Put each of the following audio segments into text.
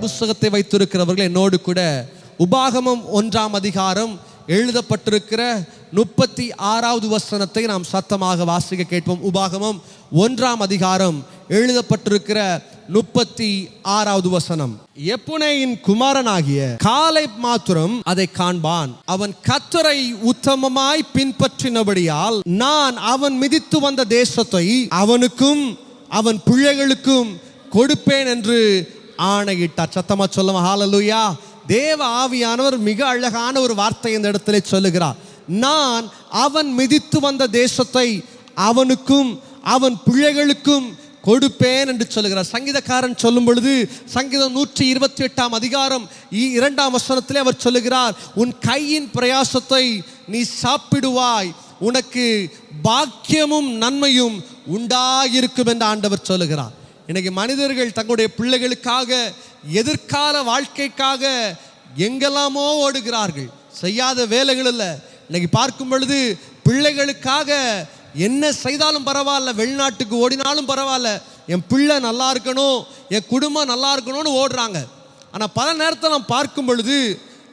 புஸ்தகத்தை வைத்திருக்கிறவர்கள் என்னோடு கூட உபாகமம் 1ஆம் அதிகாரம் எழுதப்பட்டிருக்கிற 36வது வசனத்தை நாம் சத்தமாக வாசிக்க கேட்போம். உபாகமம் 1ஆம் அதிகாரம் எழுதப்பட்டிருக்கிற 36வது வசனம். எப்புனேயின் குமாரனாகிய காலேப் மாத்திரம் அதை காண்பான். அவன் கர்த்தரை உத்தமமாய் பின்பற்றினபடியால் நான் அவன் மிதித்து வந்த தேசத்தை அவனுக்கும் அவன் பிள்ளைகளுக்கும் கொடுப்பேன் என்று ஆணையிட்டார். சத்தமா சொல்லுவோம் ஹல்லேலூயா. தேவ ஆவியானவர் மிக அழகான ஒரு வார்த்தை இந்த இடத்துல சொல்லுகிறார். நான் அவன் மிதித்து வந்த தேசத்தை அவனுக்கும் அவன் பிள்ளைகளுக்கும் கொடுப்பேன் என்று சொல்லுகிறார். சங்கீதக்காரன் சொல்லும் பொழுது சங்கீதம் 128ஆம் அதிகாரம் 2ஆம் வசனத்திலே அவர் சொல்லுகிறார், உன் கையின் பிரயாசத்தை நீ சாப்பிடுவாய், உனக்கு பாக்கியமும் நன்மையும் உண்டாயிருக்கும் என்று ஆண்டவர் சொல்லுகிறார். இன்னைக்கு மனிதர்கள் தங்களுடைய பிள்ளைகளுக்காக எதிர்கால வாழ்க்கைக்காக எங்கெல்லாமோ ஓடுகிறார்கள். செய்யாத வேலைகள் இல்லை. இன்னைக்கு பார்க்கும் பொழுது பிள்ளைகளுக்காக என்ன செய்தாலும் பரவாயில்ல, வெளிநாட்டுக்கு ஓடினாலும் பரவாயில்ல, என் பிள்ளை நல்லா இருக்கணும், என் குடும்பம் நல்லா இருக்கணும்னு ஓடுறாங்க. ஆனால் பல நேரத்தில் நாம் பார்க்கும் பொழுது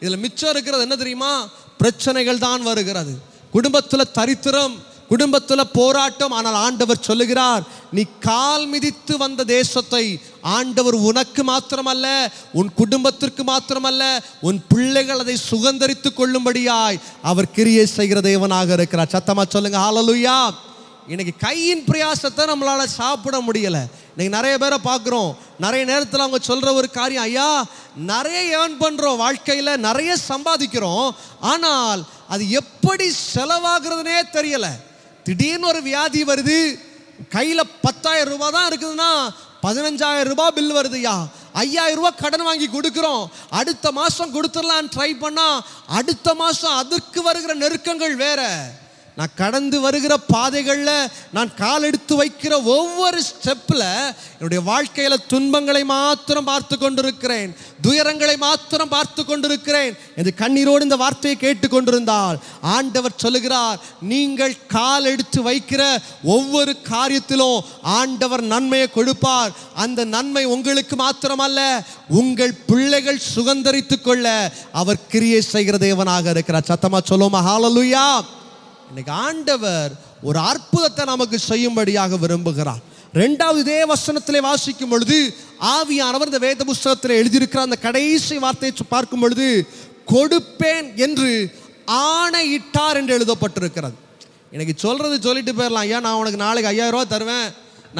இதில் மிச்சம் இருக்கிறது என்ன தெரியுமா? பிரச்சனைகள் தான் வருகிறது. குடும்பத்தில் தரித்திரம், குடும்பத்தில் போராட்டம். ஆனால் ஆண்டவர் சொல்லுகிறார், நீ கால் மிதித்து வந்த தேசத்தை ஆண்டவர் உனக்கு மாத்திரமல்ல, உன் குடும்பத்திற்கு மாத்திரமல்ல, உன் பிள்ளைகள் அதை சுதந்தரித்து கொள்ளும்படியாய் அவர் கிரியை செய்கிற தேவனாக இருக்கிறார். சத்தமா சொல்லுங்க ஹல்லேலூயா. இன்னைக்கு கையின் பிரயாசத்தை நம்மளால சாப்பிட முடியல. இன்னைக்கு நிறைய பேரை பார்க்குறோம், நிறைய நேரத்தில் அவங்க சொல்ற ஒரு காரியம், ஐயா நிறைய ஏர்ன் பண்றோம், வாழ்க்கையில் நிறைய சம்பாதிக்கிறோம், ஆனால் அது எப்படி செலவாகிறதுனே தெரியல. திடீர்னு ஒரு வியாதி வருது, கையில் 10,000 ரூபாய் தான் இருக்குதுன்னா 15,000 ரூபாய் பில் வருதுயா. 5,000 ரூபாய் கடன் வாங்கி கொடுக்குறோம், அடுத்த மாதம் கொடுத்துடலான்னு ட்ரை பண்ணால் அடுத்த மாதம் அதற்கு வருகிற நெருக்கங்கள் வேற. நான் கடந்து வருகிற பாதைகளில் நான் கால் எடுத்து வைக்கிற ஒவ்வொரு ஸ்டெப்பில் என்னுடைய வாழ்க்கையில் துன்பங்களை மாத்திரம் பார்த்து கொண்டிருக்கிறேன், துயரங்களை மாத்திரம் பார்த்து கொண்டிருக்கிறேன் என்று கண்ணீரோடு இந்த வார்த்தையை கேட்டுக்கொண்டிருந்தால் ஆண்டவர் சொல்லுகிறார், நீங்கள் கால் எடுத்து வைக்கிற ஒவ்வொரு காரியத்திலும் ஆண்டவர் நன்மையை கொடுப்பார். அந்த நன்மை உங்களுக்கு மாத்திரமல்ல, உங்கள் பிள்ளைகள் சுதந்தரித்து கொள்ள அவர் கிரியை செய்கிற தேவனாக இருக்கிறார். சத்தமா சொல்லுவோமா ஹல்லேலூயா. இன்னைக்கு ஆண்டவர் ஒரு அற்புதத்தை நமக்கு செய்யும்படியாக விரும்புகிறார். 2வது இதே வசனத்திலே வாசிக்கும் பொழுது ஆவியானவர் இந்த வேத புஸ்தகத்தில் எழுதியிருக்கிற அந்த கடைசி வார்த்தையை பார்க்கும் பொழுது கொடுப்பேன் என்று ஆணையிட்டார் என்று எழுதப்பட்டிருக்கிறது. இன்னைக்கு சொல்லிட்டு போயிடலாம், ஐயா நான் உனக்கு நாளைக்கு 5,000 ரூபா தருவேன்,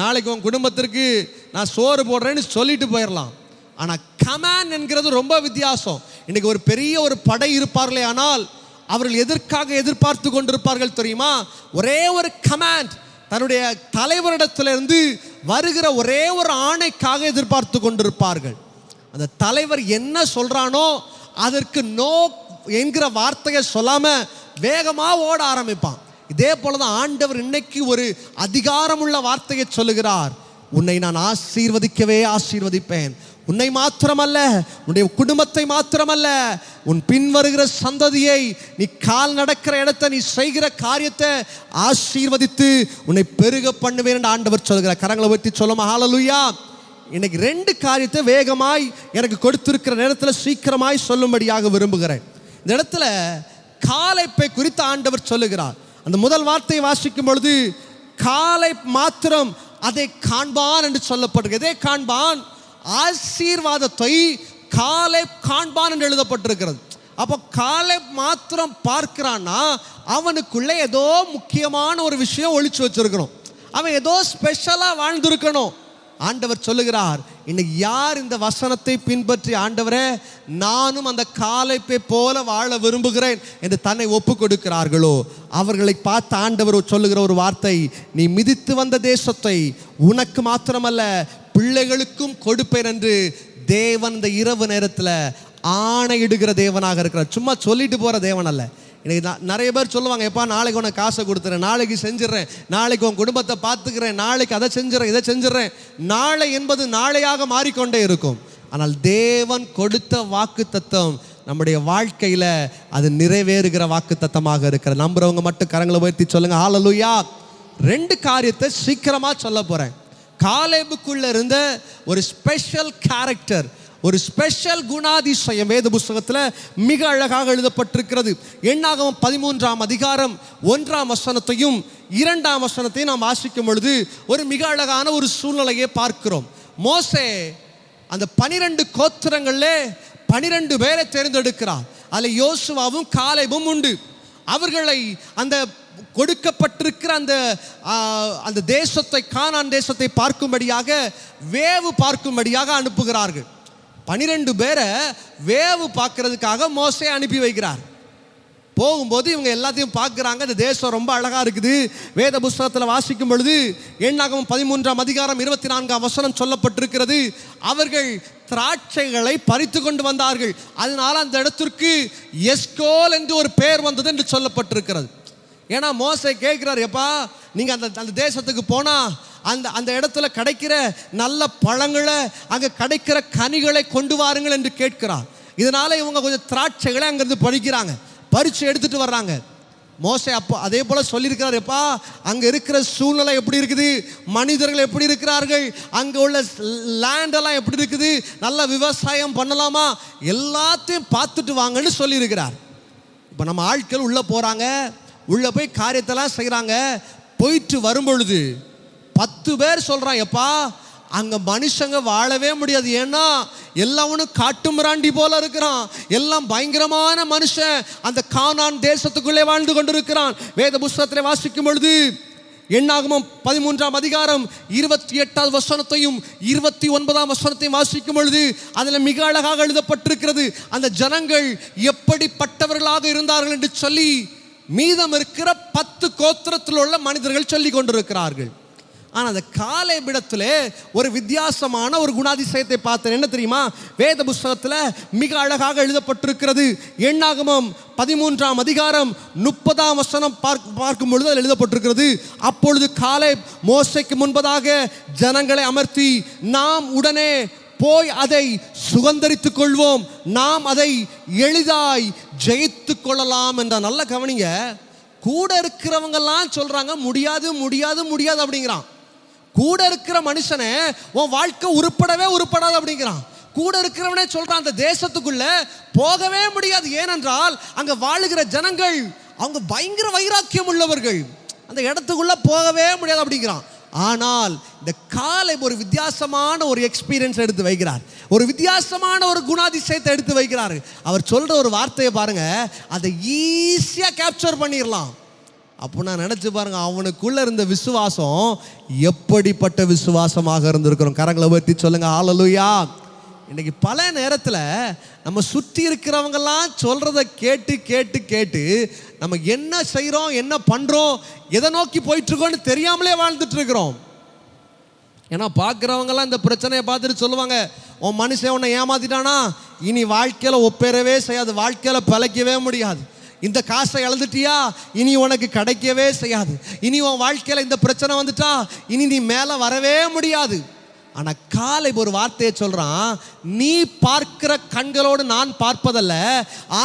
நாளைக்கு உன் குடும்பத்திற்கு நான் சோறு போடுறேன்னு சொல்லிட்டு போயிடலாம். ஆனால் கமாண்ட் என்கிறது ரொம்ப வித்தியாசம். இன்னைக்கு ஒரு பெரிய ஒரு படை இருப்பார்களே, ஆனால் அவர்கள் எதற்காக எதிர்பார்த்து கொண்டிருப்பார்கள் தெரியுமா? ஒரே ஒரு கமாண்ட், தன்னுடைய தலைவரிடத்திலிருந்து வருகிற ஒரே ஒரு ஆணைக்காக எதிர்பார்த்து கொண்டிருப்பார்கள். அந்த தலைவர் என்ன சொல்றானோ அதற்கு நோ என்கிற வார்த்தையை சொல்லாம வேகமா ஓட ஆரம்பிப்பான். இதே போலதான் ஆண்டவர் இன்னைக்கு ஒரு அதிகாரமுள்ள வார்த்தையை சொல்லுகிறார், உன்னை நான் ஆசீர்வதிக்கவே ஆசீர்வதிப்பேன். உன்னை மாத்திரமல்ல, உன்னுடைய குடும்பத்தை மாத்திரமல்ல, உன் பின் வருகிற சந்ததியை, நீ கால் நடக்கிற இடத்தை, நீ செய்கிற காரியத்தை ஆசீர்வதித்து உன்னை பெருக பண்ணுவேன் என்று ஆண்டவர் சொல்கிறார். கரங்களை உயர்த்தி சொல்லுமா ஹல்லேலூயா. இன்னைக்கு 2 காரியத்தை வேகமாய் எனக்கு கொடுத்திருக்கிற நேரத்தில் சீக்கிரமாய் சொல்லும்படியாக விரும்புகிறேன். இந்த இடத்துல காலேப்பை குறித்து ஆண்டவர் சொல்லுகிறார். அந்த முதல் வார்த்தையை வாசிக்கும் பொழுது காலேப் மாத்திரம் அதை காண்பான் என்று சொல்லப்படுகிறது. எதை காண்பான்? ஆசீர்வாதத்தை காலேப் காண்பான் என்று எழுதப்பட்டிருக்கிறது. அப்போ காலேப் மாத்திரம் பார்க்கிறான்னா அவனுக்குள்ளே ஏதோ முக்கியமான ஒரு விஷயம் ஒளிச்சு வச்சிருக்கணும், அவன் ஏதோ ஸ்பெஷலாக வாழ்ந்திருக்கணும். ஆண்டவர் சொல்லுகிறார், இன்னைக்கு யார் இந்த வசனத்தை பின்பற்றி ஆண்டவரே நானும் அந்த காலேப்பை போல வாழ விரும்புகிறேன் என்று தன்னை ஒப்பு கொடுக்கிறார்களோ அவர்களை பார்த்து ஆண்டவர் சொல்லுகிற ஒரு வார்த்தை, நீ மிதித்து வந்த தேசத்தை உனக்கு மாத்திரமல்ல பிள்ளைகளுக்கும் கொடுப்பேன் என்று தேவன் இந்த இரவு நேரத்தில் ஆணையிடுகிற தேவனாக இருக்கிறார். சும்மா சொல்லிட்டு போகிற தேவன் அல்ல. இன்னைக்கு நிறைய பேர் சொல்லுவாங்க, எப்பா நாளைக்கு உனக்கு காசை கொடுத்துறேன், நாளைக்கு செஞ்சிடறேன், நாளைக்கு உன் குடும்பத்தை பார்த்துக்கிறேன், நாளைக்கு அதை செஞ்சிடறேன், இதை செஞ்சிடறேன். நாளை என்பது நாளையாக மாறிக்கொண்டே இருக்கும். ஆனால் தேவன் கொடுத்த வாக்கு தத்தம் நம்முடைய வாழ்க்கையில் அது நிறைவேறுகிற வாக்கு தத்தமாக இருக்கிற நம்புறவங்க மட்டும் கரங்களை உயர்த்தி சொல்லுங்க ஹல்லேலூயா. 2 காரியத்தை சீக்கிரமாக சொல்ல போகிறேன். காலேபுக்குள்ள இருந்த ஒரு ஸ்பெஷல் கேரக்டர், ஒரு ஸ்பெஷல் குணாதிசயம் வேத புஸ்தகத்தில் மிக அழகாக எழுதப்பட்டிருக்கிறது. எண்ணாகமம் 13ஆம் அதிகாரம் 1ஆம் வசனத்தையும் 2ஆம் வசனத்தையும் நாம் வாசிக்கும் பொழுது ஒரு மிக அழகான ஒரு சூழ்நிலையை பார்க்கிறோம். மோசே அந்த 12 கோத்திரங்கள்ல 12 பேரை தேர்ந்தெடுக்கிறார். அதில் யோசுவாவும் காலேபும் உண்டு. அவர்களை அந்த கொடுக்கப்பட்டிருக்கிற அந்த தேசத்தை, கானான் தேசத்தை பார்க்கும்படியாக, வேவு பார்க்கும்படியாக அனுப்புகிறார்கள். 12 பேரை வேவு பார்க்கறதுக்காக மோசே அனுப்பி வைக்கிறார். போகும்போது இவங்க எல்லாத்தையும் பார்க்குறாங்க. இந்த தேசம் ரொம்ப அழகாக இருக்குது. வேத புஸ்தகத்தில் வாசிக்கும் பொழுது எண்ணாகமம் 13ஆம் அதிகாரம் 24ஆம் வசனம் சொல்லப்பட்டிருக்கிறது. அவர்கள் திராட்சைகளை பறித்து கொண்டு வந்தார்கள். அதனால அந்த இடத்திற்கு எஸ்கோல் என்று ஒரு பெயர் வந்தது என்று சொல்லப்பட்டிருக்கிறது. ஏன்னா மோசே கேட்கிறார், எப்பா நீங்கள் அந்த தேசத்துக்கு போனால் அந்த இடத்துல கிடைக்கிற நல்ல பழங்களை, அங்கே கிடைக்கிற கனிகளை கொண்டு வாருங்கள் என்று கேட்கிறார். இதனால இவங்க கொஞ்சம் திராட்சைகளை அங்கிருந்து பறித்து எடுத்துட்டு வர்றாங்க. மோசே அப்போ அதே போல சொல்லியிருக்கிறார், எப்பா அங்கே இருக்கிற சூழ்நிலை எப்படி இருக்குது, மனிதர்கள் எப்படி இருக்கிறார்கள், அங்கே உள்ள லேண்டெல்லாம் எப்படி இருக்குது, நல்ல விவசாயம் பண்ணலாமா, எல்லாத்தையும் பார்த்துட்டு வாங்கன்னு சொல்லியிருக்கிறார். இப்போ நம்ம ஆட்கள் உள்ளே போகிறாங்க, உள்ளே போய் காரியத்தெல்லாம் செய்கிறாங்க. போயிட்டு வரும்பொழுது 10 பேர் சொல்கிறான், எப்பா அங்கே மனுஷங்க வாழவே முடியாது. ஏன்னா எல்லாவனும் காட்டு மிராண்டி போல இருக்கிறான், எல்லாம் பயங்கரமான மனுஷன் அந்த கானான் தேசத்துக்குள்ளே வாழ்ந்து கொண்டிருக்கிறான். வேத புஸ்தகத்தில் வாசிக்கும் பொழுது எண்ணாகமம் 13ஆம் அதிகாரம் 28ஆவது வசனத்தையும் 29ஆம் வசனத்தையும் வாசிக்கும் பொழுது அதில் மிக அழகாக எழுதப்பட்டிருக்கிறது. அந்த ஜனங்கள் எப்படிப்பட்டவர்களாக இருந்தார்கள் என்று சொல்லி மீதம் இருக்கிற 10 கோத்திரத்தில் உள்ள மனிதர்கள் சொல்லி கொண்டிருக்கிறார்கள். ஆனால் அந்த காலேபிடத்தில் ஒரு வித்தியாசமான ஒரு குணாதிசயத்தை பார்த்தேன். என்ன தெரியுமா? வேத புஸ்தகத்தில் மிக அழகாக எழுதப்பட்டிருக்கிறது. எண்ணாகமம் 13ஆம் அதிகாரம் 30ஆம் வசனம் பார்க்கும் பொழுது அதில் எழுதப்பட்டிருக்கிறது. அப்பொழுது காலேப் மோசேக்கு முன்பதாக ஜனங்களை அமர்த்தி, நாம் உடனே போய் அதை சுதந்தரித்துக் கொள்வோம், நாம் அதை எளிதாய் ஜெயித்து கொள்ளலாம் என்ற. நல்ல கவனிங்க, கூட இருக்கிறவங்கெல்லாம் சொல்றாங்க முடியாது முடியாது முடியாது அப்படிங்கிறான். கூட இருக்கிற மனுஷனே உன் வாழ்க்கை உருப்படாது அப்படிங்கிறான். கூட இருக்கிறவனே சொல்றான் அந்த தேசத்துக்குள்ள போகவே முடியாது. ஏனென்றால் அங்க வாழுகிற ஜனங்கள் அவங்க பயங்கர வைராக்கியம் உள்ளவர்கள், அந்த இடத்துக்குள்ள போகவே முடியாது அப்படிங்கிறான். ஆனால் இந்த காலேப் ஒரு வித்தியாசமான ஒரு எக்ஸ்பீரியன்ஸ் எடுத்து வைக்கிறார், ஒரு வித்தியாசமான ஒரு குணாதிசயத்தை எடுத்து வைக்கிறார். அவர் சொல்ற ஒரு வார்த்தையை பாருங்க, அதை ஈஸியா கேப்சர் பண்ணிடலாம். அப்போ நான் நினைச்சு பாருங்க, அவனுக்குள்ள இருந்த விசுவாசம் எப்படிப்பட்ட விசுவாசமாக இருந்திருக்கிறோம். கரங்களை உயர்த்தி சொல்லுங்க ஹல்லேலூயா. இன்னைக்கு பல நேரத்தில் நம்ம சுற்றி இருக்கிறவங்கெல்லாம் சொல்றத கேட்டு கேட்டு கேட்டு நம்ம என்ன செய்கிறோம், என்ன பண்ணுறோம், எதை நோக்கி போயிட்டு இருக்கோம்னு தெரியாமலே வாழ்ந்துட்டு இருக்கிறோம். ஏன்னா பார்க்குறவங்கெல்லாம் இந்த பிரச்சனையை பார்த்துட்டு சொல்லுவாங்க, உன் மனுஷன் உன்னை ஏமாத்திட்டானா இனி வாழ்க்கையில் ஒப்பேறவே செய்யாது, வாழ்க்கையில் பிழைக்கவே முடியாது, இந்த காசை இழந்துட்டியா இனி உனக்கு கிடைக்கவே செய்யாது, இனி உன் வாழ்க்கையில் இந்த பிரச்சனை வந்துட்டா இனி நீ மேலே வரவே முடியாது. ஆனால் காலேப் ஒரு வார்த்தையை சொல்றான், நீ பார்க்கிற கண்களோடு நான் பார்ப்பதல்ல,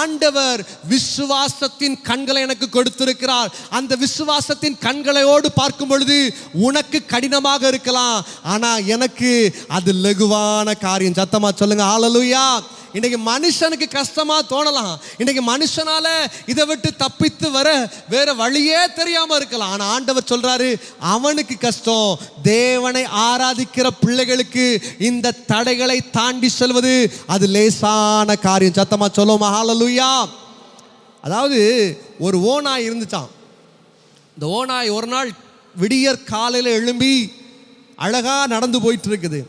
ஆண்டவர் விசுவாசத்தின் கண்களை எனக்கு கொடுத்திருக்கிறார். அந்த விசுவாசத்தின் கண்களோடு பார்க்கும் பொழுது உனக்கு கடினமாக இருக்கலாம், ஆனால் எனக்கு அது லகுவான காரியம். சத்தமா சொல்லுங்க ஹல்லேலூயா. இன்னைக்கு மனுஷனுக்கு கஷ்டமா தோணலாம், இன்னைக்கு மனுஷனால இதை விட்டு தப்பித்து வர வேற வழியே தெரியாம இருக்கலாம். ஆனா ஆண்டவர் சொல்றாரு, அவனுக்கு கஷ்டம், தேவனை ஆராதிக்கிற பிள்ளைகளுக்கு இந்த தடைகளை தாண்டி செல்வது அது லேசான காரியம். சத்தமா சொல்லுவோம் ஹல்லேலூயா. அதாவது ஒரு ஓநாய் இருந்துச்சான். இந்த ஓநாய் ஒரு நாள் விடியற் காலையில் எழும்பி அழகா நடந்து போயிட்டு இருக்குது.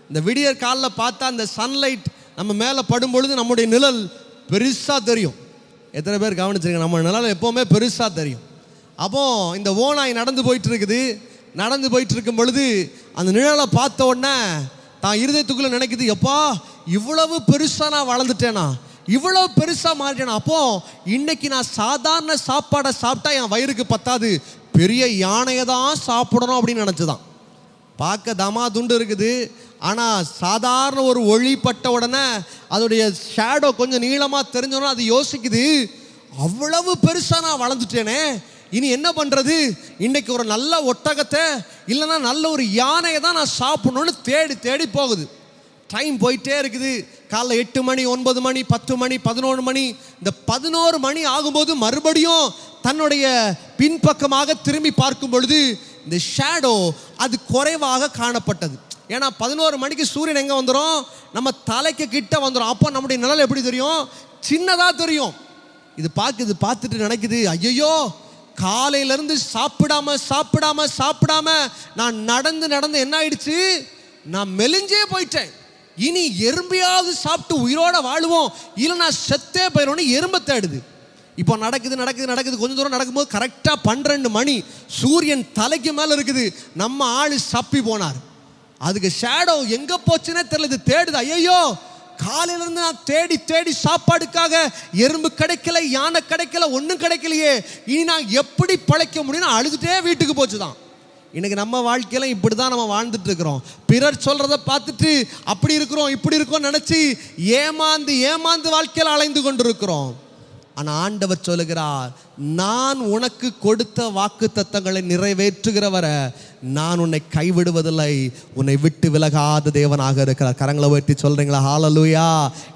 இந்த விடியற் காலில் பார்த்தா அந்த சன்லைட் நம்ம மேலே படும் பொழுது நம்முடைய நிழல் பெருசாக தெரியும். எத்தனை பேர் கவனிச்சிருக்கீங்க? நம்ம நிழல் எப்போவுமே பெருசாக தெரியும். அப்போ இந்த ஓநாய் நடந்து போயிட்டு இருக்குது. நடந்து போயிட்டு இருக்கும் பொழுது அந்த நிழலை பார்த்த உடனே தான் இருதயத்துக்குள்ளே நினைக்குது, எப்பா இவ்வளவு பெருசாக நான் வளர்ந்துட்டேனா, இவ்வளவு பெருசாக மாறிட்டேனா, அப்போ இன்னைக்கு நான் சாதாரண சாப்பாடை சாப்பிட்டா என் வயிறுக்கு பத்தாது, பெரிய யானையை தான் சாப்பிடணும் அப்படின்னு நினச்சிதான். பார்க்க தமா துண்டு இருக்குது, ஆனால் சாதாரண ஒரு ஒளி பட்ட உடனே அதோடைய ஷேடோ கொஞ்சம் நீளமாக தெரிஞ்சோன்னா அது யோசிக்குது, அவ்வளவு பெருசாக நான் வளர்ந்துட்டேனே, இனி என்ன பண்ணுறது, இன்னைக்கு ஒரு நல்ல ஒட்டகத்தை இல்லைன்னா நல்ல ஒரு யானையை தான் நான் சாப்பிடணும்னு தேடி தேடி போகுது. டைம் போயிட்டே இருக்குது. காலைல 8 மணி, 9 மணி, 10 மணி, 11 மணி. இந்த 11 மணி ஆகும்போது மறுபடியும் தன்னுடைய பின்பக்கமாக திரும்பி பார்க்கும் பொழுது இந்த ஷேடோ அது குறைவாக காணப்பட்டது. ஏன்னா 11 மணிக்கு சூரியன் எங்கே வந்துடும்? நம்ம தலைக்கு கிட்ட வந்துடும். அப்போ நம்முடைய நிழல் எப்படி தெரியும்? சின்னதாக தெரியும். இது பார்த்துட்டு நினைக்குது, ஐயோ காலையிலேருந்து சாப்பிடாம நான் நடந்து என்ன ஆயிடுச்சு, நான் மெலிஞ்சே போயிட்டேன். இனி எறும்பையாவது சாப்பிட்டு உயிரோட வாழுவோம், இல்லை நான் செத்தே போயிடும்னு எறும்பை தேடுது. இப்போ நடக்குது. கொஞ்சம் தூரம் நடக்கும்போது கரெக்டாக 12 மணி, சூரியன் தலைக்கு மேலே இருக்குது. நம்ம ஆள் சப்பி போனார். அதுக்கு ஷேடோ எங்கே போச்சுன்னே தெரியல, தேடுது. ஐயோ காலையிலேருந்து நான் தேடி சாப்பாடுக்காக எறும்பு கிடைக்கல, யானை கிடைக்கல, ஒன்றும் கிடைக்கலையே, இனி நான் எப்படி பிழைக்க முடியும்னு அழுதுகிட்டே வீட்டுக்கு போச்சுதான். இன்னைக்கு நம்ம வாழ்க்கையில இப்படி தான் நம்ம வாழ்ந்துட்டு இருக்கிறோம். பிறர் சொல்றதை பார்த்துட்டு அப்படி இருக்கிறோம் இப்படி இருக்கோம் நினைச்சு ஏமாந்து வாழ்க்கையில் அலைந்து கொண்டிருக்கிறோம். ஆனால் ஆண்டவர் சொல்லுகிறார், நான் உனக்கு கொடுத்த வாக்கு தத்தங்களை நிறைவேற்றுகிறவரை நான் உன்னை கைவிடுவதில்லை, உன்னை விட்டு விலகாத தேவனாக இருக்கிறார். கரங்களை உயர்த்தி சொல்றீங்களா? ஹல்லேலூயா.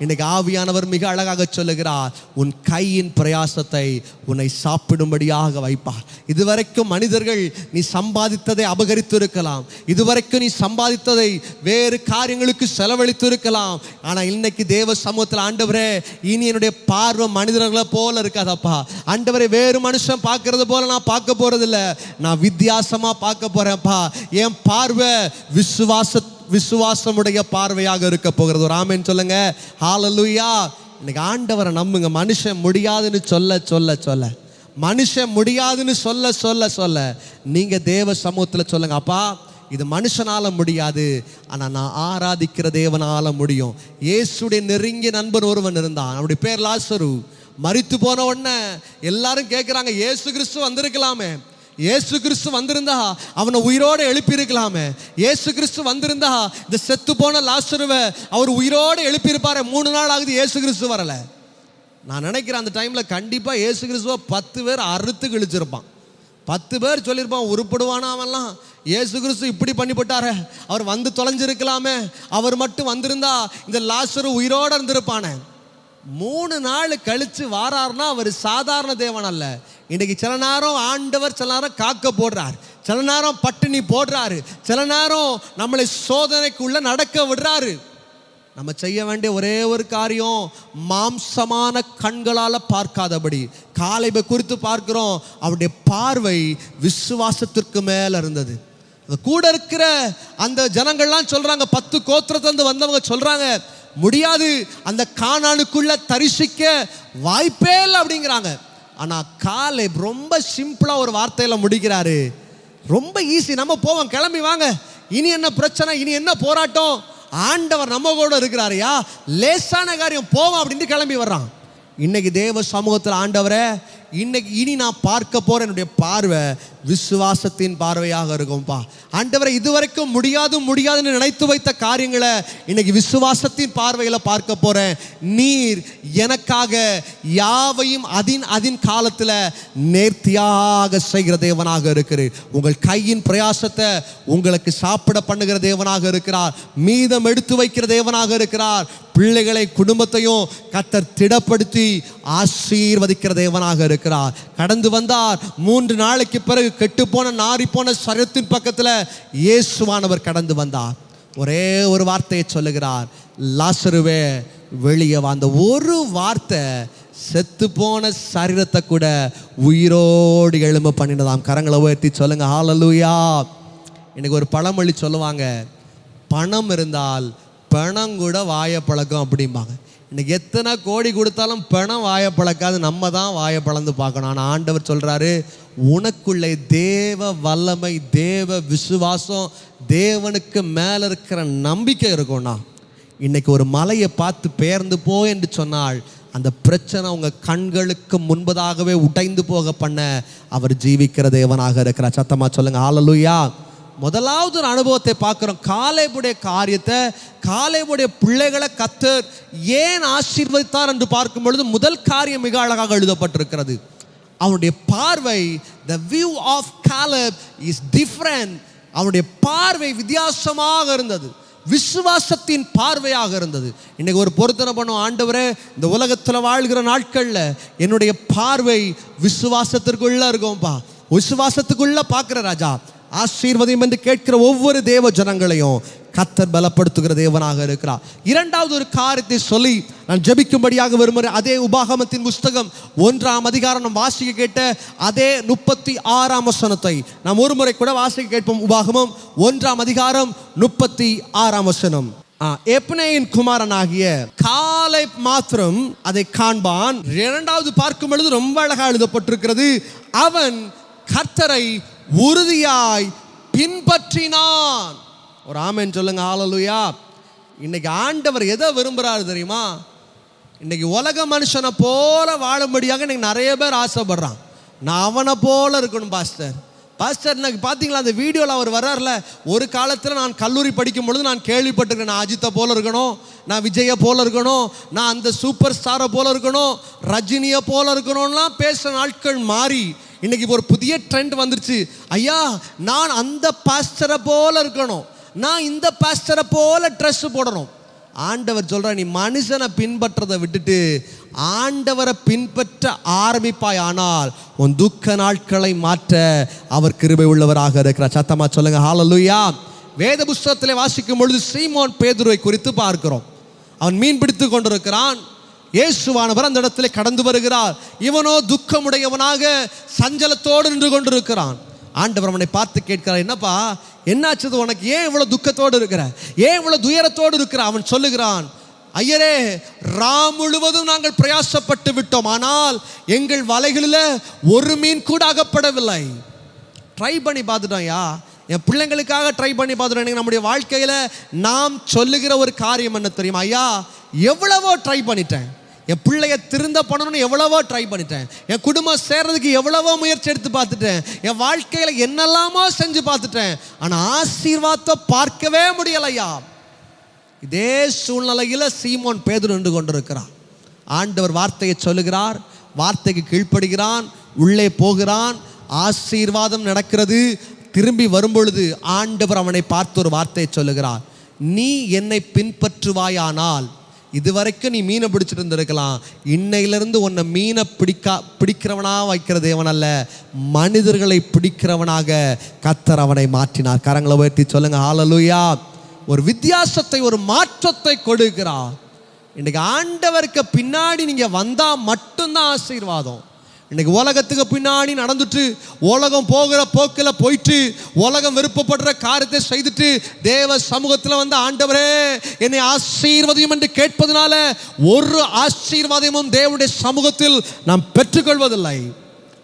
இன்னைக்கு ஆவியானவர் மிக அழகாக சொல்லுகிறார், உன் கையின் பிரயாசத்தை உன்னை சாப்பிடும்படியாக வைப்பார். இதுவரைக்கும் மனிதர்கள் நீ சம்பாதித்ததை அபகரித்து இருக்கலாம், இதுவரைக்கும் நீ சம்பாதித்ததை வேறு காரியங்களுக்கு செலவழித்து இருக்கலாம். ஆனால் இன்னைக்கு தேவ சமூகத்தில், ஆண்டவரே இனி என்னுடைய பார்வை மனிதர்களை போல இருக்காதப்பா. ஆண்டவரே வேறு மனுஷன் பார்க்கறது போல நான் பார்க்க போறதில்லை, நான் வித்தியாசமா பார்க்க போறேன்ப்பா. என் பார்வை விசுவாசமுடைய பார்வையாக இருக்க போகிறது. ஒரு ஆமென் சொல்லுங்க. ஹல்லேலூயா. இன்னைக்கு ஆண்டவரை நம்புங்க. மனுஷன் முடியாதுன்னு சொல்ல மனுஷன் முடியாதுன்னு சொல்ல நீங்க தேவ சமூகத்தில் சொல்லுங்க, அப்பா இது மனுஷனால முடியாது, ஆனால் நான் ஆராதிக்கிற தேவனால முடியும். இயேசுடைய நெருங்கிய நண்பன் ஒருவன் இருந்தான், அவனுடைய பேர் லாசரு. மரித்து போன உடனே எல்லாரும் கேட்குறாங்க, இயேசு கிறிஸ்து வந்திருக்கலாமே, இயேசு கிறிஸ்து வந்திருந்தா அவனை உயிரோடு எழுப்பியிருக்கலாமே, இயேசு கிறிஸ்து வந்திருந்தா இந்த செத்து போன லாசருவை அவர் உயிரோடு எழுப்பியிருப்பாரு. 3 நாள் ஆகுது, இயேசு கிறிஸ்து வரலை. நான் நினைக்கிறேன் அந்த டைமில் கண்டிப்பாக இயேசு கிறிஸ்துவை 10 பேர் அறுத்து கிழிச்சிருப்பான். 10 பேர் சொல்லியிருப்பான், உருப்படுவானா அவன்லாம், இயேசு கிறிஸ்து இப்படி பண்ணிவிட்டார, அவர் வந்து தொலைஞ்சிருக்கலாமே, அவர் மட்டும் வந்திருந்தா இந்த லாசரு உயிரோடு இருந்திருப்பானே. 3 நாள் கழிச்சு வாராருன்னா அவர் சாதாரண தேவன் அல்ல. இன்னைக்கு சில நேரம் ஆண்டவர் சில நேரம் காக்க போடுறார், சில நேரம் பட்டினி போடுறாரு, சில நேரம் நம்மளை சோதனைக்குள்ள நடக்க விடுறாரு. நம்ம செய்ய வேண்டிய ஒரே ஒரு காரியம், மாம்சமான கண்களால் பார்க்காதபடி. காலேபை குறித்து பார்க்கிறோம், அவருடைய பார்வை விசுவாசத்திற்கு மேல இருந்தது. கூட இருக்கிற அந்த ஜனங்கள்லாம் சொல்றாங்க, 10 கோத்திரத்திலிருந்து வந்தவங்க சொல்றாங்க, முடியாது, அந்த கானானுக்குள்ள தரிசிக்க வாய்ப்பே இல்லை அப்படிங்கிறாங்க. ஆனா காலேப் ரொம்ப சிம்பிளா ஒரு வார்த்தையில முடிக்கிறாரு, ரொம்ப ஈஸி, நம்ம போவோம், கிளம்பி வாங்க, இனி என்ன பிரச்சனை, இனி என்ன போராட்டம், ஆண்டவர் நம்ம கூட இருக்கிறாரையா, லேசான காரியம், போவோம் அப்படின்னு கிளம்பி வர்றான். இன்னைக்கு தேவ சமூகத்தில், ஆண்டவரே இனி நான் பார்க்க போற என்னுடைய பார்வை விசுவாசத்தின் பார்வையாக இருக்கும்பா. ஆண்டவரை இதுவரைக்கும் முடியாதுன்னு நினைத்து வைத்த காரியங்களை இன்னைக்கு விசுவாசத்தின் பார்வையில பார்க்க போறேன். நீர் எனக்காக யாவையும் அதின் காலத்துல நேர்த்தியாக செய்கிற தேவனாக இருக்கிறீர். உங்கள் கையின் பிரயாசத்தை உங்களுக்கு சாப்பிட பண்ணுகிற தேவனாக இருக்கிறார், மீதம் எடுத்து வைக்கிற தேவனாக இருக்கிறார். பிள்ளைகளை குடும்பத்தையும் கர்த்தர் திடப்படுத்தி ஆசீர்வதிக்கிற தேவனாக இருக்கிறார். கடந்து வந்தார். 3 நாளைக்கு பிறகு கெட்டுப்போன நாரிப்போன சரத்தின் பக்கத்தில் இயேசுவானவர் கடந்து வந்தார். ஒரே ஒரு வார்த்தையை சொல்லுகிறார், லாசருவே வெளியே வா. அந்த ஒரு வார்த்தை செத்து போன சரீரத்தை கூட உயிரோடு எழும்ப பண்ணினதாம். கரங்களை உயர்த்தி சொல்லுங்க, ஹல்லேலூயா. எனக்கு ஒரு பழமொழி சொல்லுவாங்க, பணம் இருந்தால் பணம் கூட வாயை பழக்கம் அப்படிம்பாங்க. இன்னைக்கு எத்தனை கோடி கொடுத்தாலும் பணம் வாயை பழக்காது, நம்ம தான் வாயை பழந்து பார்க்கணும். ஆனால் ஆண்டவர் சொல்றாரு, உனக்குள்ளே தேவ வல்லமை, தேவ விசுவாசம், தேவனுக்கு மேலே இருக்கிற நம்பிக்கை இருக்கும்னா, இன்னைக்கு ஒரு மலையை பார்த்து பெயர்ந்து போ என்று சொன்னால் அந்த பிரச்சனை உங்கள் கண்களுக்கு முன்பதாகவே உடைந்து போக பண்ண அவர் ஜீவிக்கிற தேவனாக இருக்கிறார். சத்தமா சொல்லுங்க, ஹல்லேலூயா. முதலாவது ஒரு அனுபவத்தை பார்க்கிறோம். காலேபுடைய காரியத்தை, காலேபுடைய பிள்ளைகளை கர்த்தர் ஏன் ஆசீர்வதித்தார் என்று பார்க்கும் பொழுது முதல் காரியம் மிக அழகாக எழுதப்பட்டிருக்கிறது. அவனுடைய பார்வை, the view of Caleb is different. அவனுடைய பார்வை வித்தியாசமாக இருந்தது. விசுவாசத்தின் பார்வையாக இருந்தது. இன்னைக்கு ஒரு பொருத்தனை பண்ணும், ஆண்டவரே இந்த உலகத்தில் வாழ்கிற நாட்கள்ல என்னுடைய பார்வை விசுவாசத்திற்குள்ள இருக்கும்பா, விசுவாசத்துக்குள்ள பார்க்கிற ராஜா. ஆசீர்வதியும் என்று கேட்கிற ஒவ்வொரு தேவ ஜனங்களையும் கர்த்தர் பலப்படுத்துகிற தேவனாக இருக்கிறார். இரண்டாவது ஒரு காரியத்தை சொல்லி நான் ஜெபிக்கும்படியாக விரும்புகிறேன். அதே உபாகமத்தின் புஸ்தகம் 1ஆம் அதிகாரம் நாம் வாசிக்க கேட்ட அதே 36ஆம் வசனத்தை நாம் ஒரு முறை கூட வாசிக்க கேட்போம். உபாகமம் 1ஆம் அதிகாரம் 36ஆம் வசனம். எப்னேயின் குமாரனாகிய காலேப் மாத்திரம் அதை காண்பான். இரண்டாவது பார்க்கும் பொழுது ரொம்ப அழகா எழுதப்பட்டிருக்கிறது, அவன் கர்த்தரை உறுதியாய் பின்பற்றினான். ஒரு ஆமென் சொல்லுங்க, ஹல்லேலூயா. இன்னைக்கு ஆண்டவர் எதை விரும்புறாரு தெரியுமா? இன்னைக்கு உலக மனுஷனை போல வாழும்படியாக இன்னைக்கு நிறைய பேர் ஆசைப்படுறான். நான் அவனை போல இருக்கணும் பாஸ்டர். பாஸ்டர் எனக்கு பார்த்தீங்களா அந்த வீடியோவில் அவர் வர்றார்ல, ஒரு காலத்தில் நான் கல்லூரி படிக்கும் பொழுது நான் கேள்விப்பட்டிருக்கேன், நான் அஜித்தை போல இருக்கணும், நான் விஜயை போல இருக்கணும், நான் அந்த சூப்பர் ஸ்டாரை போல இருக்கணும், ரஜினியை போல இருக்கணும்லாம் பேசுகிற நாட்கள் மாறி இன்னைக்கு ஒரு புதிய ட்ரெண்ட் வந்துருச்சு. ஐயா நான் அந்த பாஸ்டரை போல இருக்கணும், நான் இந்த பாஸ்டரை போல ட்ரெஸ் போடணும். ஆண்டவர் சொல்ற, நீ மனுஷனை பின்பற்றதை விட்டுட்டு ஆண்டவரை பின்பற்ற ஆரம்பிப்பாய், ஆனால் உன் துக்க நாட்களை மாற்ற அவர் கிருபை உள்ளவராக இருக்கிறார். சத்தமா சொல்லுங்க, ஹல்லேலூயா. வேத புஸ்தகத்திலே வாசிக்கும் பொழுது சீமோன் பேதுருவை குறித்து பார்க்கிறோம். அவன் மீன் பிடித்து கொண்டிருக்கிறான். இயேசுவானவர் அந்த இடத்திலே கடந்து வருகிறார். இவனோ துக்கமுடையவனாக சஞ்சலத்தோடு நின்று கொண்டிருக்கிறான். ஆண்டவர் அவனை பார்த்து கேட்கிறார், என்னப்பா என்னாச்சது உனக்கு, ஏன் இவ்வளவு துக்கத்தோடு இருக்கிற, ஏன் இவ்வளவு துயரத்தோடு இருக்கிற? அவன் சொல்லுகிறான், ஐயரே ராம் முழுவதும் நாங்கள் பிரயாசப்பட்டு விட்டோம், ஆனால் எங்கள் வலைகளில் ஒரு மீன் கூட அகப்படவில்லை. ட்ரை பண்ணி பார்த்துட்டோம் யா, என் பிள்ளைங்களுக்காக ட்ரை பண்ணி பார்த்துட்டோம். நம்முடைய வாழ்க்கையில் நாம் சொல்லுகிற ஒரு காரியம் என்ன தெரியுமா? ஐயா எவ்வளவோ ட்ரை பண்ணிட்டேன், என் பிள்ளைய திருந்த பண்ணணும்னு எவ்வளவோ ட்ரை பண்ணிட்டேன், என் குடும்பம் சேர்றதுக்கு எவ்வளவோ முயற்சி எடுத்து பார்த்துட்டேன், என் வாழ்க்கையில் என்னெல்லாமோ செஞ்சு பார்த்துட்டேன், ஆனால் ஆசீர்வாதத்தை பார்க்கவே முடியலையா. இதே சூழ்நிலையில் சீமோன் பேதுரு நின்று கொண்டிருக்கிறான். ஆண்டவர் வார்த்தையை சொல்லுகிறார், வார்த்தைக்கு கீழ்ப்படுகிறான், உள்ளே போகிறான், ஆசீர்வாதம் நடக்கிறது. திரும்பி வரும்பொழுது ஆண்டவர் அவனை பார்த்து ஒரு வார்த்தையை சொல்லுகிறார், நீ என்னை பின்பற்றுவாயானால், இதுவரைக்கும் நீ மீனை பிடிச்சிட்டு இருந்திருக்கலாம், இன்னையிலிருந்து உன்னை மீனை பிடிக்கிறவனாக வைக்கிற தேவன் அல்ல, மனிதர்களை பிடிக்கிறவனாக கர்த்தர் அவனை மாற்றினார். கரங்களை உயர்த்தி சொல்லுங்க, ஹல்லேலூயா. ஒரு வித்தியாசத்தை, ஒரு மாற்றத்தை கொடுக்கிறார். இன்னைக்கு ஆண்டவருக்கு பின்னாடி நீங்க வந்தா மட்டும்தான் ஆசீர்வாதம். இன்னைக்கு உலகத்துக்கு பின்னாடி நடந்துட்டு, உலகம் போகிற போக்கில் போயிட்டு, உலகம் விருப்பப்படுற காரியத்தை செய்துட்டு தேவ சமூகத்தில் வந்து ஆண்டவரே என்னை ஆசீர்வதியும் என்று கேட்பதனால ஒரு ஆசீர்வாதமும் தேவனுடைய சமூகத்தில் நாம் பெற்றுக்கொள்வதில்லை.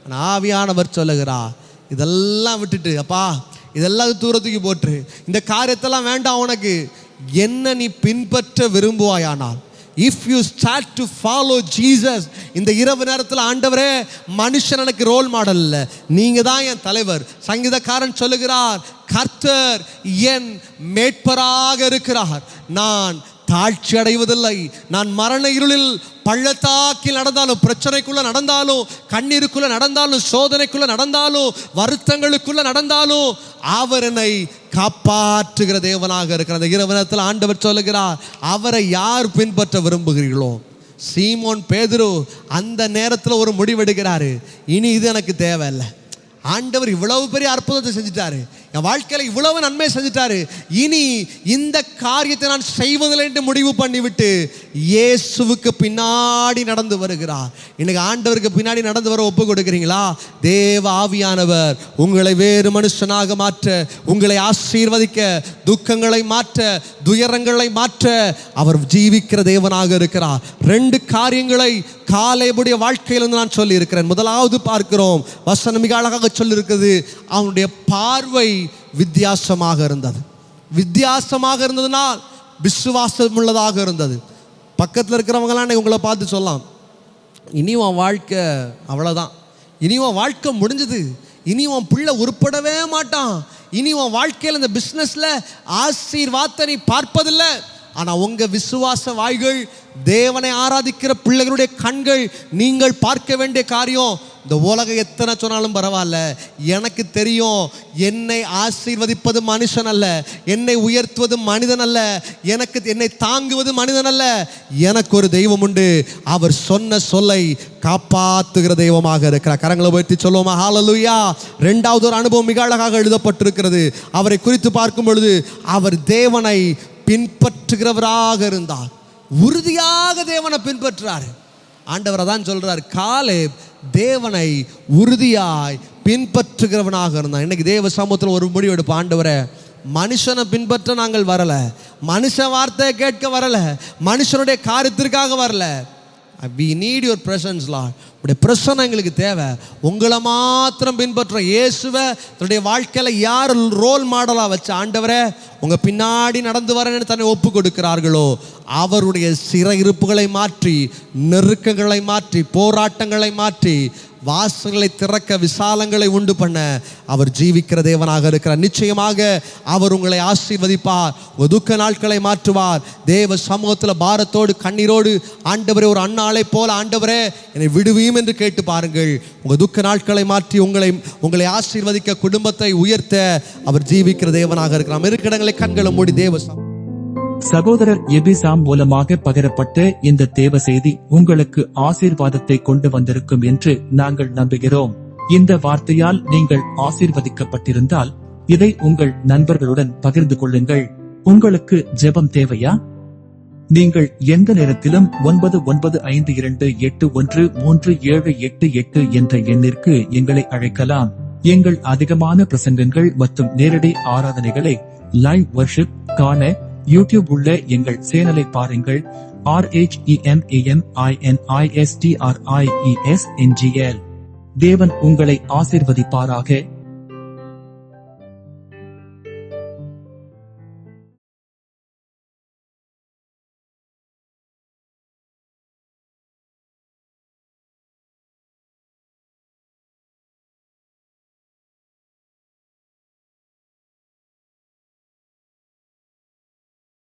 ஆனால் ஆவியானவர் சொல்லுகிறார், இதெல்லாம் விட்டுட்டு, அப்பா இதெல்லாம் தூரத்துக்கு போட்டு, இந்த காரியத்தெல்லாம் வேண்டாம் உனக்கு, என்ன நீ பின்பற்ற விரும்புவாயானால், if you start to follow Jesus, இந்த இரவு நேரத்தில் ஆண்டவரே மனுஷன் எனக்கு ரோல் மாடல் இல்லை, நீங்க தான் என் தலைவர். சங்கீதக்காரன் சொல்லுகிறார், கர்த்தர் என் மேட்பராக இருக்கிறார், நான் தாழ்ச்சி அடைவதில்லை. நான் மரண இருளில் பள்ளத்தாக்கில் நடந்தாலும், பிரச்சனைக்குள்ள நடந்தாலும், கண்ணீருக்குள்ள நடந்தாலும், சோதனைக்குள்ள நடந்தாலும், வருத்தங்களுக்குள்ள நடந்தாலும் அவர் என்னை காப்பாற்றுகிற தேவனாக இருக்கிற இரவு நேரத்தில் ஆண்டவர் சொல்லுகிறார், அவரை யார் பின்பற்ற விரும்புகிறீர்களோ. சீமோன் பேதுரு அந்த நேரத்தில் ஒரு முடிவெடுக்கிறாரு, இனி இது எனக்கு தேவையில்லை, ஆண்டவர் இவ்வளவு பெரிய அற்புதத்தை செஞ்சுட்டாரு, என் வாழ்க்கையில் இவ்வளவு நன்மை செஞ்சுட்டாரு, இனி இந்த காரியத்தை நான் செய்வதில்லை என்று முடிவு பண்ணிவிட்டு இயேசுவுக்கு பின்னாடி நடந்து வருகிறார். இன்னைக்கு ஆண்டவருக்கு பின்னாடி நடந்து வர ஒப்பு கொடுக்கிறீங்களா? தேவ ஆவியானவர் உங்களை வேறு மனுஷனாக மாற்ற, உங்களை ஆசீர்வதிக்க, துக்கங்களை மாற்ற, துயரங்களை மாற்ற அவர் ஜீவிக்கிற தேவனாக இருக்கிறார். 2 காரியங்களை காலேபுடைய வாழ்க்கையிலிருந்து நான் சொல்லி இருக்கிறேன். முதலாவது பார்க்கிறோம், வசனம் மிக அழகாக சொல்லியிருக்கிறது, அவனுடைய பார்வை வித்தியாசமாக இருந்தது. வித்தியாசமாக இருந்ததுனால் விசுவாசம் உள்ளதாக இருந்தது. பக்கத்தில் இருக்கிறவங்களாம் உங்களை பார்த்து சொல்லலாம், இனி உன் வாழ்க்கை அவ்வளோதான், இனி உன் வாழ்க்கை முடிஞ்சது, இனி உன் பிள்ளை உருப்படவே மாட்டான், இனி உன் வாழ்க்கையில் இந்த பிஸ்னஸில் ஆசீர்வாதத்தை நீ பார்ப்பதில்லை. ஆனால் உங்கள் விசுவாச வாய்கள், தேவனை ஆராதிக்கிற பிள்ளைகளுடைய கண்கள், நீங்கள் பார்க்க வேண்டிய காரியம், இந்த உலகம் எத்தனை சொன்னாலும் பரவாயில்ல, எனக்கு தெரியும் என்னை ஆசீர்வதிப்பது மனுஷன் அல்ல, என்னை உயர்த்துவது மனிதன் அல்ல, என்னை தாங்குவது மனிதன் அல்ல, எனக்கு ஒரு தெய்வம் உண்டு, அவர் சொன்ன சொல்லை காப்பாற்றுகிற தெய்வமாக இருக்கிறார். கரங்களை உயர்த்தி சொல்லுவோமா ஹல்லேலூயா. இரண்டாவது ஒரு அனுபவம் மிக அழகாக எழுதப்பட்டிருக்கிறது. அவரை குறித்து பார்க்கும் பொழுது அவர் தேவனை பின்பற்றுகிறவராக இருந்தார். உறுதியாக தேவனை பின்பற்றார். ஆண்டவர் தான் சொல்றார், காலேப் தேவனை உறுதியாய் பின்பற்றுகிறவனாக இருந்தான். இன்னைக்கு தேவ சமூகத்தில் ஒரு முடிவு எடுப்போம். ஆண்டவரே, மனுஷனை பின்பற்ற நாங்கள் வரல, மனுஷ வார்த்தையை கேட்க வரல, மனுஷனுடைய காரியத்திற்காக வரல. we need your presence Lord. உடைய பிரசன்னம் எங்களுக்கு தேவை. உங்களை மாத்திரம் பின்பற்ற இயேசுவை தன்னுடைய வாழ்க்கையில் யார் ரோல் மாடலாக வச்ச ஆண்டவரே உங்கள் பின்னாடி நடந்து வரேன்னு தன்னை ஒப்பு கொடுக்கிறார்களோ அவருடைய சிறையிருப்புகளை மாற்றி, நெருக்கங்களை மாற்றி, போராட்டங்களை மாற்றி, வாசல்களை திறக்க, விசாலங்களை உண்டு பண்ண அவர் ஜீவிக்கிற தேவனாக இருக்கிறார். நிச்சயமாக அவர் உங்களை ஆசீர்வதிப்பார், உங்கள் துக்க நாட்களை மாற்றுவார். தேவ சமூகத்தில் பாரத்தோடு கண்ணீரோடு ஆண்டவரே ஒரு அண்ணாளை போல ஆண்டவரே என்னை விடுவியும் என்று கேட்டு பாருங்கள். உங்கள் துக்க நாட்களை மாற்றி உங்களை ஆசீர்வதிக்க, குடும்பத்தை உயர்த்த அவர் ஜீவிக்கிற தேவனாக இருக்கிறார். இருக்கிற கண்களை மூடி தேவ சகோதரர் எபிசாம் மூலமாக பகிரப்பட்ட இந்த தேவ செய்தி உங்களுக்கு ஆசீர்வாதத்தை கொண்டு வந்திருக்கும் என்று நாங்கள் நம்புகிறோம். இந்த வார்த்தையால் நீங்கள் ஆசீர்வதிக்கப்பட்டிருந்தால் இதை உங்கள் நண்பர்களுடன் பகிர்ந்து கொள்ளுங்கள். உங்களுக்கு ஜெபம் தேவையா? நீங்கள் எந்த நேரத்திலும் 9952813788 என்ற எண்ணிற்கு எங்களை அழைக்கலாம். எங்கள் அதிகமான பிரசங்கங்கள் மற்றும் நேரடி ஆராதனைகளை லைவ் வர்ஷிப் காண யூடியூப் உள்ள எங்கள் சேனலை பாருங்கள். RHEMAMINISTRIESNGL. தேவன் உங்களை ஆசீர்வதிப்பாராக.